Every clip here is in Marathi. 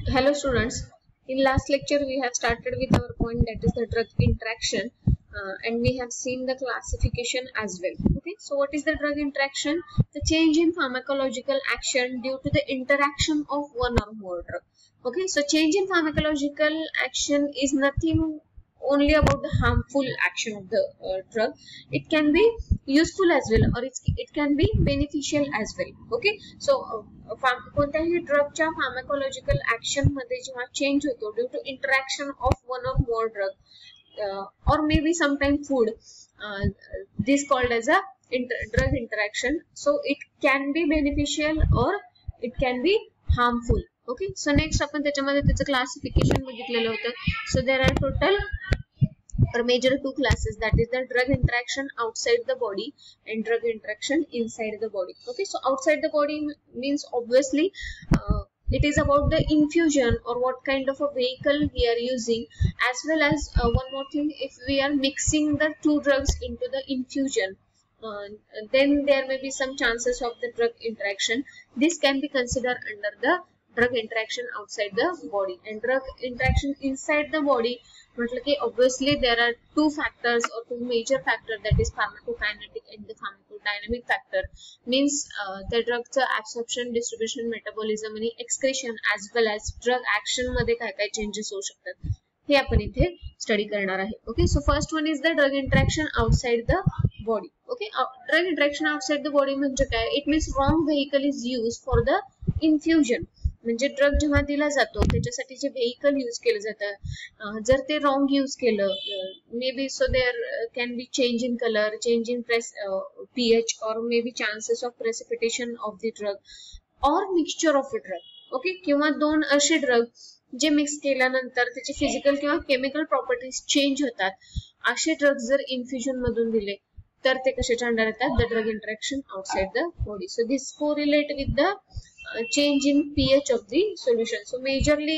Hello students, in last lecture we have started with our point, that is the drug interaction, and we have seen the classification as well. Okay, so what is the drug interaction? The change in pharmacological action due to the interaction of one or more drug. Okay, so change in pharmacological action is nothing only about the harmful action of the drug. It can be useful as well, or it can be beneficial as well. Okay, so कोणत्याही ड्रगच्या फार्माकोलॉजिकल ऍक्शन मध्ये जेव्हा चेंज होतो due to interaction of one or more drug or may be sometime food, this called as a drug interaction. So it can be beneficial or it can be harmful. Okay, so next आपण त्याच्यामध्ये त्याचं क्लासिफिकेशन बघितलेलं होतं. So there are total or major two classes, that is the drug interaction outside the body and drug interaction inside the body. Okay, so outside the body means obviously it is about the infusion or what kind of a vehicle we are using, as well as one more thing, if we are mixing the two drugs into the infusion, then there may be some chances of the drug interaction. This can be considered under the drug interaction outside the body. And drug interaction inside the body, मतलब कि obviously there are two factors or two major factors, that is pharmacokinetic and the pharmacodynamic factor. Means the drug's absorption, distribution, metabolism आणि excretion as well as drug action मध्ये काय काय changes होऊ शकतात हे आपण इथे स्टडी करणार आहे. Okay, so first one is the drug interaction outside the body. Okay, drug interaction outside the body म्हणजे काय? It means wrong vehicle is use for the infusion. म्हणजे ड्रग जेव्हा दिला जातो त्याच्यासाठी जे व्हेइकल यूज केलं जातं, जर ते रॉंग यूज केलं, may be so there can be change in colour, change in pH, or may be chances of precipitation of the drug or mixture of the drug. Okay, किंवा दोन असे ड्रग जे मिक्स केल्यानंतर त्याची फिजिकल किंवा केमिकल प्रॉपर्टीज चेंज होतात, असे ड्रग्स जर इन्फ्युजन मधून दिले तर ते कशाच्या अंडर येतात? The drug interaction outside the body. So this correlate with the change in pH of the solution. So majorly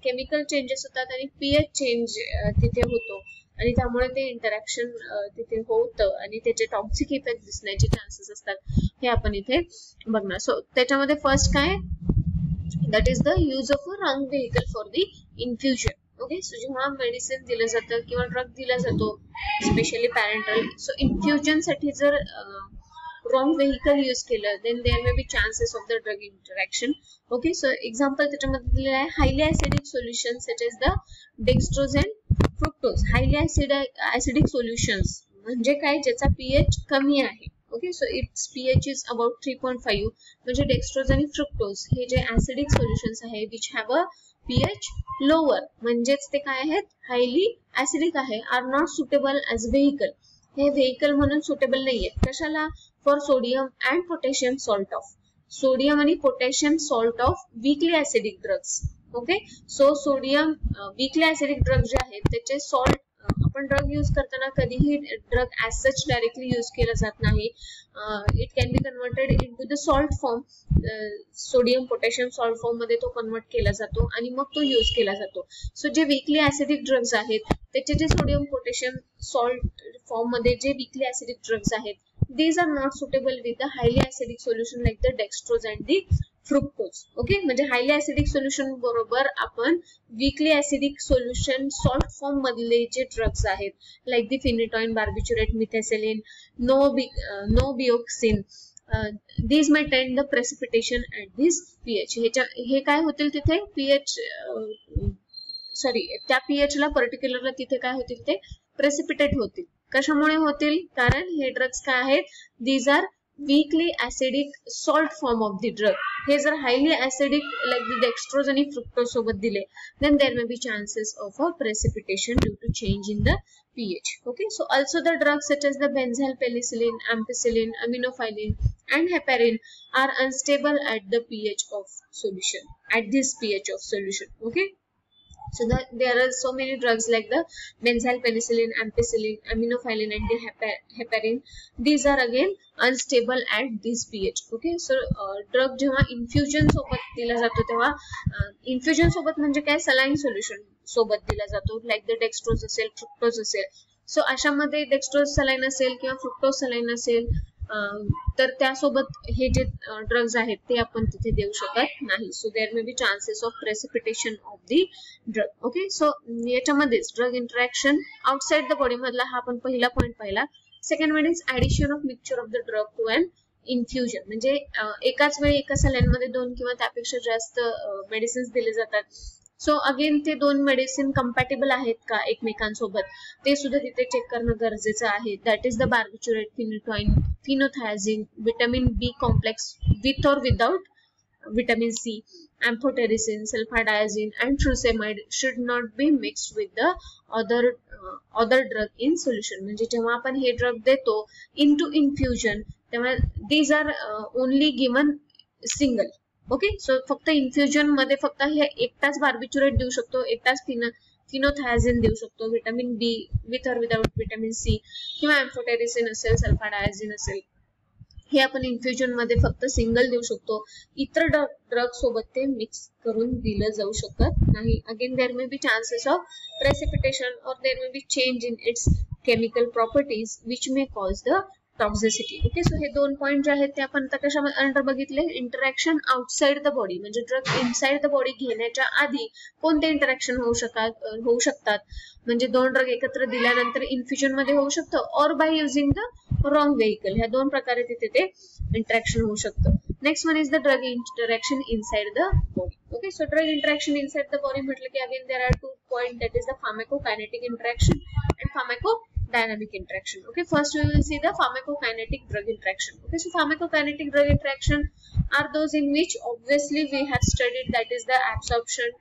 chemical changes होतात आणि pH change तिथे होतो आणि त्यामुळे ते इंटरॅक्शन तिथे होतं आणि त्याचे टॉक्सिक इफेक्ट दिसण्याचे चान्सेस असतात, हे आपण इथे बघणार. सो त्याच्यामध्ये फर्स्ट काय? That is the use of a wrong vehicle for the infusion. Okay, so जेव्हा मेडिसिन दिलं जातं किंवा ड्रग दिला जातो, स्पेशली पॅरेंटल, सो इन्फ्युजन साठी जर wrong vehicle यूज केलं, then there may be chances of the drug interaction. Okay, so example त्याच्यामध्ये दिलेला आहे highly acidic solutions such as the dextrose and fructose. highly acidic solutions म्हणजे काय? ज्याचा pH कमी आहे. Okay, so it's pH is about 3.5. म्हणजे डेक्स्ट्रोज आणि फ्रुक्टोज हे जे acidic solutions आहे which have a pH lower, म्हणजेच ते काय आहेत? highly acidic आहे, are not suitable as vehicle. हे व्हेइकल म्हणून सुटेबल नाहीये. कशाला? For sodium and potassium salt of, sodium आणि potassium salt of weakly acidic drugs. Okay, so sodium weakly acidic drug जे आहेत त्याचे सॉल्ट, आपण ड्रग यूज करताना कधीही drug as such directly use केला जात नाही. It can be converted into the salt form, sodium potassium salt form मध्ये तो कन्वर्ट केला जातो आणि मग तो यूज केला जातो. सो जे वीकली ऍसिडिक ड्रग्स आहेत त्याचे जे सोडियम पोटॅशियम सॉल्ट फॉर्म मध्ये जे वीकली ऍसिडिक ड्रग्स आहेत, these are not suitable with the highly acidic solution like the dextrose and the fructose. Okay, म्हणजे highly acidic solution बरोबर आपण weakly acidic solution salt form मधले जे drugs आहेत like the phenytoin, barbiturate, methicillin, nobioxin, these may tend the precipitation at this pH. हे काय होतील तिथे? pH सॉरी, त्या pH ला पर्टिक्युलरला तिथे काय होतील? ते प्रेसिपिटेट होतील. कशामुळे होतील? कारण हे ड्रग्स काय आहेत? These are weakly acidic salt form of the drug. हे जर highly acidic like the dextrose आणि फ्रुक्टोज सोबत दिले, then there may be chances of a precipitation due to change in the pH. Okay, so also the drugs such as the benzyl penicillin, ampicillin, aminophylline and heparin are unstable at the pH of solution, at this pH of solution. Okay, so there are so many drugs like the benzyl penicillin, ampicillin, aminophylline and the heparin. These are again unstable at this pH. Okay, so drug जेव्हा infusion सोबत दिला जातो तेव्हा infusion सोबत म्हणजे काय? saline solution सोबत दिला जातो, like the dextrose असेल, fructose असेल. सो अशामध्ये डेक्स्ट्रोज saline असेल किंवा fructose saline असेल, तर त्यासोबत हे जे ड्रग्ज आहेत ते आपण तिथे देऊ शकत नाही. So there may be chances of precipitation of the drug. Okay, so याच्यामध्येच drug interaction outside the body मधला हा आपण पहिला पॉईंट पाहिला. Second one is addition of mixture of the drug to an infusion. म्हणजे एकाच वेळी एका सलाईनमध्ये 2 किंवा त्यापेक्षा जास्त मेडिसिन्स दिले जातात. सो अगेन ते 2 मेडिसिन कंपॅटेबल आहेत का एकमेकांसोबत ते सुद्धा तिथे चेक करणं गरजेचं आहे. That is the barbiturate, phenothiazine, vitamin B complex with or without vitamin C, amphotericin, sulfadiazine and furosemide should not be mixed with the other drug in solution. म्हणजे जेव्हा आपण हे ड्रग देतो into infusion तेव्हा these are only given single. Okay, so फक्त इन्फ्युजन मध्ये फक्त हे एकटाच बार्बिट्युरेट देऊ शकतो, एकटाच फिनोथायझिन देऊ शकतो, vitamin B with or without vitamin C किंवा एम्फोटेरिसिन असेल, सल्फाडायझिन असेल, हे आपण इन्फ्युजन मध्ये फक्त सिंगल देऊ शकतो. इतर ड्रग सोबत ते मिक्स करून दिलं जाऊ शकत नाही. Again there may be chances of precipitation or there may be change in its chemical properties which may cause the toxicity. Okay, so हे 2 पॉइंट जे आहेत ते आपण आता कशा अंडर बघितले. इंटरॅक्शन आउटसाइड द बॉडी म्हणजे ड्रग इनसाइड द बॉडी घेण्याच्या आधी कोणते इंटरॅक्शन होऊ शकतात. म्हणजे 2 ड्रग एकत्र दिल्यानंतर इन्फ्युजन मध्ये होऊ शकतं or by using the wrong vehicle. ह्या 2 प्रकारे तिथे ते इंटरॅक्शन होऊ शकतं. Next one is the drug interaction inside the body. Okay, so drug interaction inside the body म्हटलं की again there are 2 point, that is the pharmacokinetic interaction and pharmacodynamic interaction. Okay, first we will see the pharmacokinetic drug interaction. Okay, so pharmacokinetic drug interaction are those in which obviously we have studied, that is the absorption,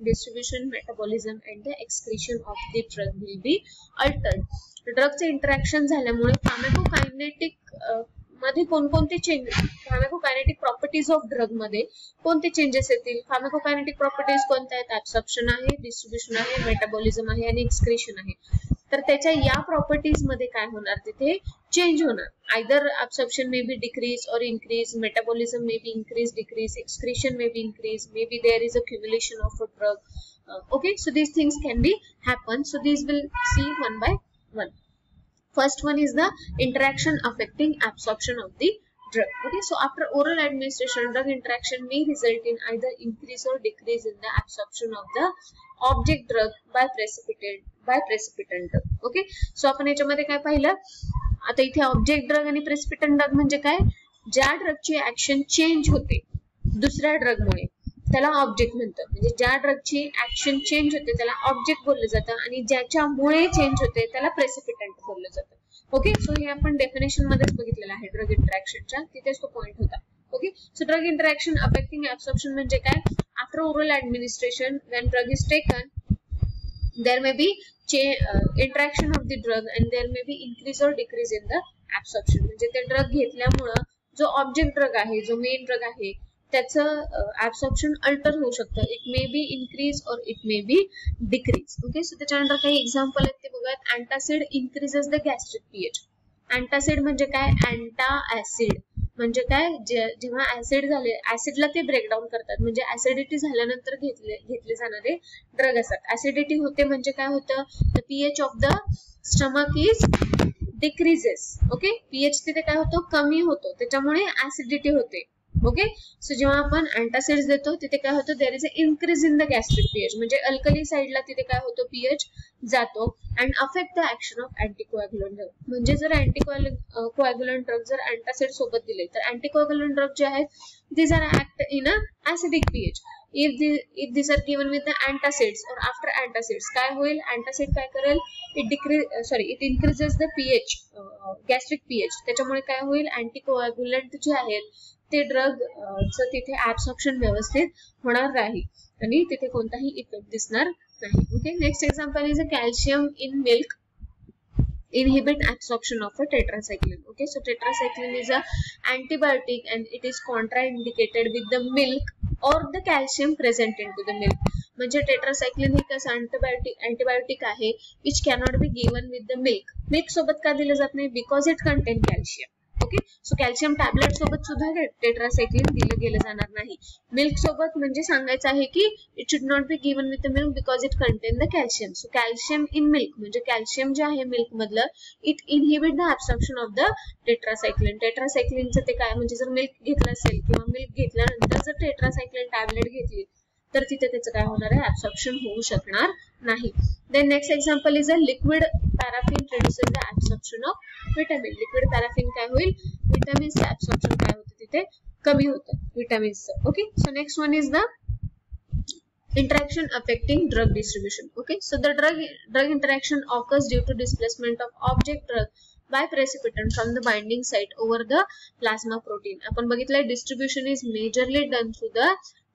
distribution, metabolism and the excretion of the drug will be altered. ड्रगचे इंटरॅक्शन झाल्यामुळे फार्माकोकायनेटिक मध्ये कोणकोणते changes, pharmacokinetic properties of drug मध्ये कोणते चेंजेस येतील. फार्माकोकायनेटिक प्रॉपर्टीज कोणत्या आहेत. ऍब्सॉर्प्शन आहे, डिस्ट्रीब्युशन आहे, मेटाबॉलिझम आहे आणि एक्सक्रीशन आहे. तर त्याच्या या प्रॉपर्टीज मध्ये काय होणार, तिथे चेंज होणार. Either absorption may be decrease or increase, metabolism may be increase decrease, excretion may be increase, may be there is a accumulation of a drug. Okay, so these things can be happen. So these will see one by one. First one is the interaction affecting absorption of the drug. Okay, so after oral administration, drug interaction may result in either increase or decrease in the absorption of the object drug by precipitant drug. Okay, so आपण याच्यामध्ये काय पाहिलं, आता इथे ऑब्जेक्ट ड्रग आणि प्रेसिपिटंट ड्रग म्हणजे काय, ज्या ड्रगची ऍक्शन चेंज होते दुसऱ्या ड्रगमुळे त्याला ऑब्जेक्ट म्हणतात. म्हणजे ज्या ड्रगची ऍक्शन चेंज होते त्याला ऑब्जेक्ट बोललं जातं आणि ज्याच्यामुळे चेंज होते त्याला प्रेसिपिटंट बोललं जातं. ओके, सो हे आपण डेफिनेशन मध्येच बघितलेलं आहे ड्रग इंटरॅक्शनच्या, तिथेच तो पॉइंट होता. Okay, so drug interaction affecting absorption म्हणजे काय, after oral administration when drug is taken there may be interaction of the drug and there may be increase or decrease in the absorption. म्हणजे ते ड्रग घेतल्यामुळे जो ऑब्जेक्ट ड्रग आहे, जो मेन ड्रग आहे, त्याचं ऍब्सॉर्प्शन अल्टर होऊ शकतं. इट मे बी इनक्रीज और it may be decrease. Okay, so त्याच्यानंतर काही एक्झाम्पल आहेत ते बघूयात. Antacid increases the gastric pH. Antacid म्हणजे काय, अँटा ऍसिड म्हणजे काय, जेव्हा ऍसिड झाले, ऍसिडला ते ब्रेकडाऊन करतात. म्हणजे ऍसिडिटी झाल्यानंतर घेतले जाणारे ड्रग असतात. ऍसिडिटी होते म्हणजे काय होतं, the pH of the stomach is decreases. Okay, pH तिथे काय होतो, कमी होतो, त्याच्यामुळे ऍसिडिटी होते. ओके, सो जेव्हा आपण अँटासिड्स देतो तिथे काय होतं, there is a increase in the gastric pH. म्हणजे अल्कली साइडला तिथे काय होतो, पीएच जातो and affect the action of anticoagulant drug. म्हणजे जर अँटीकोॲग्युलंट ड्रग जर अँटासिड सोबत दिले तर अँटीकोॲग्युलंट ड्रग जे आहेत these are act in a acidic pH. If these are given with the antacids or after antacids, काय होईल, antacid काय करेल, it increases the pH, gastric pH. त्याच्यामुळे काय होईल, अँटीकोॲग्युलंट जे आहेत ते ड्रग चं तिथे ऍब्सॉर्प्शन व्यवस्थित होणार नाही आणि तिथे कोणताही इफेक्ट दिसणार नाही. Okay, next example is a calcium in milk inhibit absorption of a tetracycline. Okay, so tetracycline is a antibiotic and it is contraindicated with the milk or the calcium present into the milk. म्हणजे tetracycline हे कसं antibiotic आहे which cannot be given with the milk. milk सोबत का दिलं जात नाही, because it contain calcium. Okay. So calcium tablet सोबत सुद्धा टेट्रासायक्लिन दिलं गेलं जाणार नाही. मिल्क सोबत म्हणजे सांगायचं आहे की it should not be given with the milk because it contain the calcium. So calcium in milk म्हणजे कॅल्शियम जे आहे मिल्क मधलं it inhibit the absorption of the tetracycline. टेट्रासायक्लिनचं ते काय म्हणजे जर मिल्क घेतलं असेल किंवा मिल्क घेतल्यानंतर जर टेट्रासायक्लिन टॅबलेट घेतली तर तिथे त्याचं काय होणार आहे ऍब्सॉर्प्शन होऊ शकणार नाही. Then next example is a liquid paraffin reduces the absorption of vitamin. Liquid paraffin काय होईल विटामिन्सचं ऍब्सॉर्प्शन काय होतं तिथे कमी होतं विटामिन्सचं. Okay. So next one is the interaction affecting drug distribution. Okay, so the drug interaction occurs due to displacement of object drug by precipitant from the binding site over the plasma protein. आपण बघितलंय distribution is majorly done through the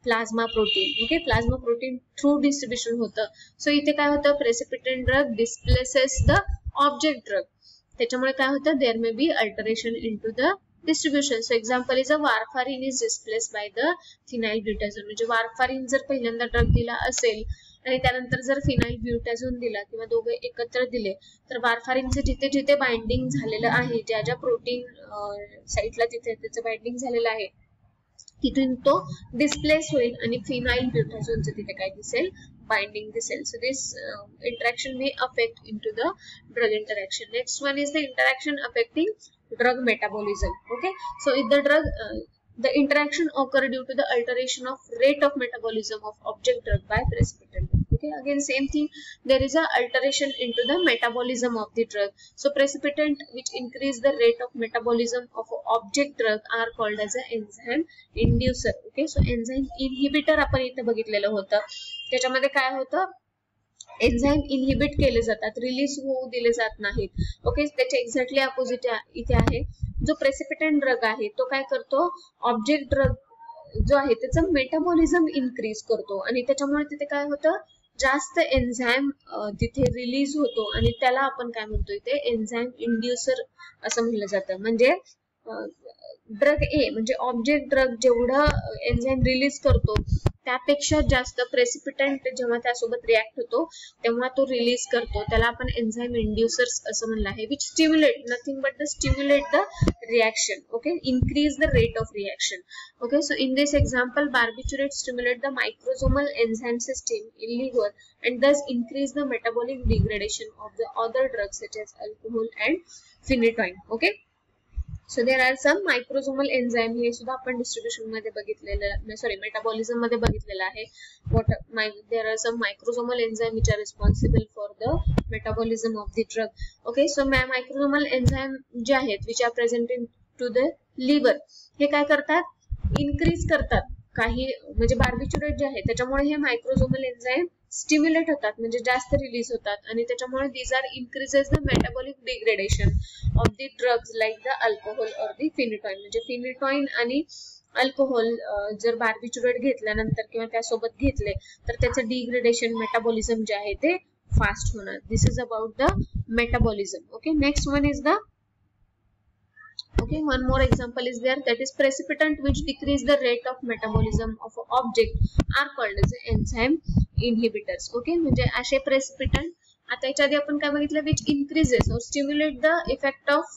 plasma protein. Okay, plasma protein through distribution होतं. So इथे काय होतं precipitant drug displaces the object drug. त्याच्यामुळे काय होतं there may be alteration into the distribution. So example is a warfarin is displaced by the phenylbutazone. म्हणजे warfarin जर पहिल्यांदा ड्रग दिला असेल आणि त्यानंतर जर phenylbutazone दिला किंवा दोघे एकत्र दिले तर warfarinचे जिथे जिथे बाइंडिंग झालेलं आहे ज्या ज्या प्रोटीन साइटला तिथे त्याचं बाइंडिंग झालेलं आहे तिथून तो डिस्प्लेस होईल आणि phenylbutazoneचं तिथे काय दिसेल binding दिसेल. So this interaction may affect into the drug interaction. Next one is the interaction affecting drug metabolism. Okay, so if the interaction occur due to the alteration of rate of metabolism of object drug by precipitant. Okay, again same thing, there is a alteration into the metabolism of the drug. So precipitant which increase the rate of metabolism of object drug are called as a enzyme inducer. Okay, so enzyme inhibitor आपण इथे बघितलेलं होतं. त्याच्यामध्ये काय होतं एन्झाईम इनहिबिट केले जातात रिलीज होऊ दिले जात नाहीत. ओके, त्याच्या एक्झॅक्टली अपोजिट इथे आहे जो प्रेसिपिटंट ड्रग आहे तो काय करतो ऑब्जेक्ट ड्रग जो आहे त्याचं मेटाबॉलिझम इन्क्रीज करतो आणि त्याच्यामुळे तिथे काय होतं जास्त एन्झाईम तिथे रिलीज होतो आणि त्याला आपण काय म्हणतो इथे एन्झाईम इंड्युसर असं म्हणलं जातं. म्हणजे ड्रग ए म्हणजे ऑब्जेक्ट ड्रग जेवढं एन्झाईम रिलीज करतो त्यापेक्षा जास्त प्रेसिपिटंट जेव्हा त्यासोबत रिॲक्ट होतो तेव्हा तो रिलीज करतो त्याला आपण एन्झाईम इंड्युसर्स असं म्हणलं आहे which stimulate nothing but the stimulate the reaction. Okay, increase the rate of reaction. Okay, so in this example barbiturate stimulate the microsomal enzyme system in liver and thus increase the metabolic degradation of the other drugs such as alcohol and phenytoin. Okay, so there are some microsomal enzyme हे सुद्धा आपण डिस्ट्रीब्युशन मध्ये बघितलेलं सॉरी मेटाबॉलिझम मध्ये बघितलेलं आहे. there are some microsomal enzyme which are responsible for the metabolism of the drug. Okay, so microsomal enzyme जे आहेत which are present in to the liver हे काय करतात इन्क्रीज करतात काही म्हणजे बार्बिचुरेट जे आहे त्याच्यामुळे हे मायक्रोसोमल एन्झाईम स्टिम्युलेट होतात म्हणजे जास्त रिलीज होतात आणि त्याच्यामुळे these are increases the metabolic degradation of the drugs like the alcohol or the phenytoin. म्हणजे phenytoin आणि अल्कोहोल जर बार्बिचुरेट घेतल्यानंतर किंवा त्यासोबत घेतले तर त्याचं डिग्रेडेशन मेटाबॉलिझम जे आहे ते फास्ट होणार. This is about the metabolism. Okay, next one is the okay one more example is there that is precipitant which decrease the rate of metabolism of an object are called as enzyme inhibitors. okay, म्हणजे असे precipitant आता याच्या आधी आपण काय बघितलं which increases or stimulate the effect of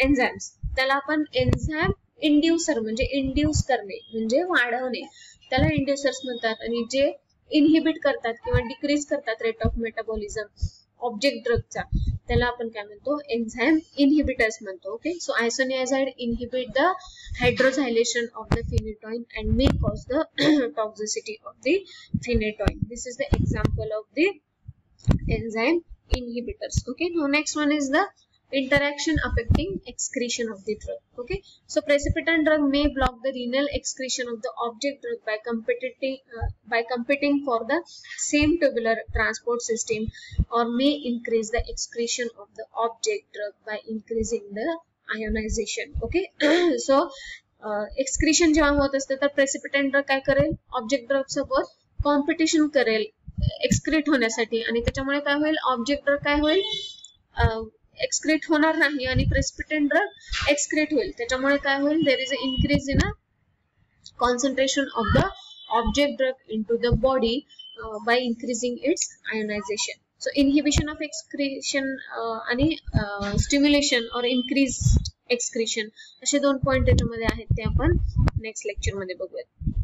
enzymes त्याला आपण enzyme inducer म्हणजे induce करणे म्हणजे वाढवणे त्याला inducers म्हणतात आणि जे inhibit करतात किंवा decrease करतात rate of metabolism ऑब्जेक्ट ड्रगचा त्याला आपण काय म्हणतो एन्झाईम इनहिबिटर्स म्हणतो. Okay, so isoniazid inhibit the hydroxylation of the phenytoin and may cause the toxicity of the phenytoin. This is the example of the enzyme inhibitors. Okay, now next one is the interaction affecting excretion of the drug. Okay, so precipitant drug may block the renal excretion of the object drug by competing for the same tubular transport system or may increase the excretion of the object drug by increasing the ionization. Okay, so excretion जेव्हा होत असते तर precipitant drug काय करेल ऑब्जेक्ट ड्रग सोबत कॉम्पिटिशन करेल एक्सक्रीट होण्यासाठी आणि त्याच्यामुळे काय होईल ऑब्जेक्ट ड्रग काय होईल एक्सक्रीट होणार नाही आणि प्रेसिपिटंट ड्रग एक्सक्रीट होईल त्याच्यामुळे काय होईल there is a increase in a concentration of the object drug into the body by increasing its ionization. So inhibition of excretion आणि स्टिम्युलेशन और इन्क्रीज एक्सक्रिशन, असे 2 पॉइंट त्याच्यामध्ये आहेत ते आपण नेक्स्ट लेक्चर मध्ये बघूयात.